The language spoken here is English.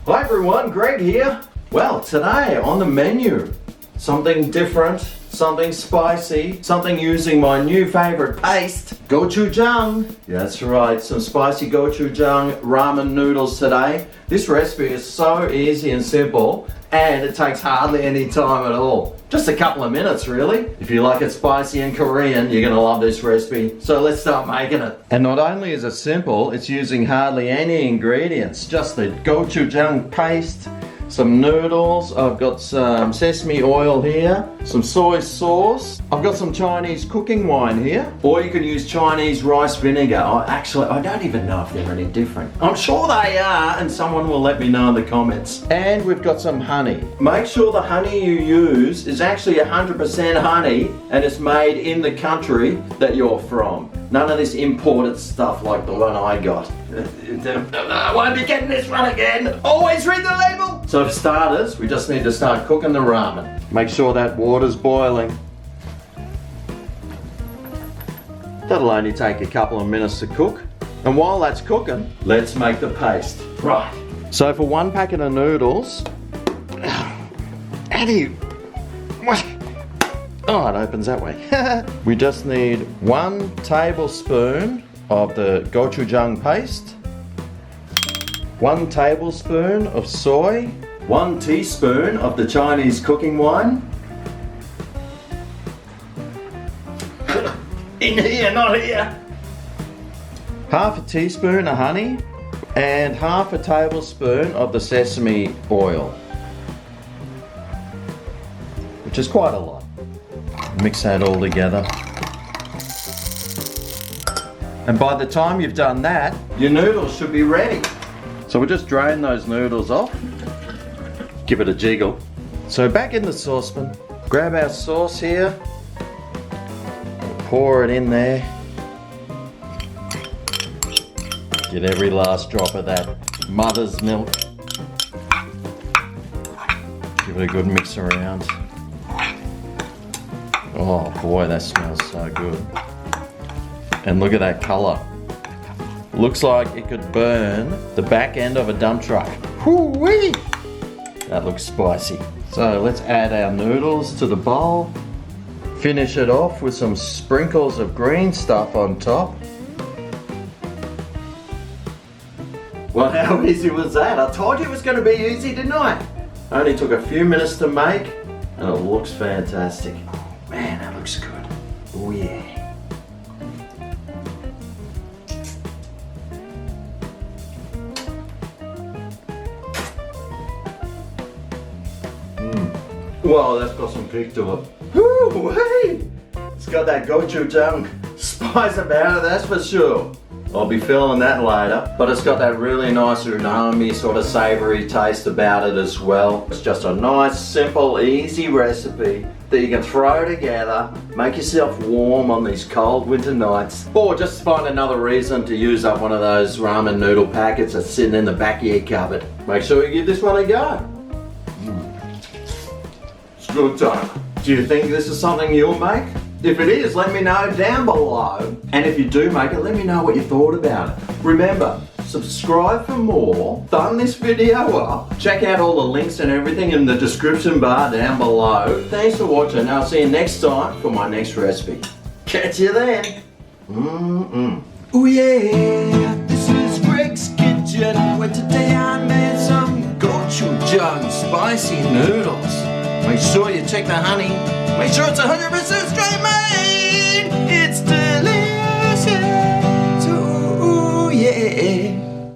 Hi everyone, Greg here. Well, today on the menu, something different, something spicy, something using my new favorite paste, Gochujang. Yeah, that's right, some spicy Gochujang ramen noodles today. This recipe is so easy and simple, and it takes hardly any time at all. Just a couple of minutes, really. If you like it spicy and Korean, you're gonna love this recipe. So let's start making it. And not only is it simple, it's using hardly any ingredients. Just the Gochujang paste, some noodles, I've got some sesame oil here, some soy sauce, I've got some Chinese cooking wine here, or you can use Chinese rice vinegar. I don't even know if they're any different. I'm sure they are, and someone will let me know in the comments. And we've got some honey. Make sure the honey you use is actually 100% honey and it's made in the country that you're from. None of this imported stuff like the one I got. I won't be getting this one again. Always read the label. So for starters, we just need to start cooking the ramen. Make sure that water's boiling. That'll only take a couple of minutes to cook. And while that's cooking, let's make the paste. Right. So for 1 packet of noodles, how do you... What? Oh, it opens that way. We just need 1 tablespoon of the Gochujang paste, 1 tablespoon of soy, 1 teaspoon of the Chinese cooking wine. In here, not here. 1/2 teaspoon of honey and 1/2 tablespoon of the sesame oil, which is quite a lot. Mix that all together. And by the time you've done that, your noodles should be ready. So we'll just drain those noodles off. Give it a jiggle. So back in the saucepan, grab our sauce here. Pour it in there. Get every last drop of that mother's milk. Give it a good mix around. Oh boy, that smells so good. And look at that colour. Looks like it could burn the back end of a dump truck. Whoo-wee! That looks spicy. So let's add our noodles to the bowl. Finish it off with some sprinkles of green stuff on top. Well, how easy was that? I told you it was going to be easy, didn't I? Only took a few minutes to make, and it looks fantastic. Man, that looks good. Oh yeah. Wow, that's got some kick to it. Woo, hey! It's got that gochujang spice about it, that's for sure. I'll be feeling that later. But it's got that really nice umami sort of savoury taste about it as well. It's just a nice, simple, easy recipe that you can throw together, make yourself warm on these cold winter nights, or just find another reason to use up one of those ramen noodle packets that's sitting in the back of your cupboard. Make sure you give this one a go. It's good time. Do you think this is something you'll make? If it is, let me know down below. And if you do make it, let me know what you thought about it. Remember, subscribe for more. Thumb this video up. Check out all the links and everything in the description bar down below. Thanks for watching. I'll see you next time for my next recipe. Catch you then. Oh yeah, this is Greg's Kitchen, where today I made some Gochujang spicy noodles. Make sure you check the honey. Make sure it's 100% straight made.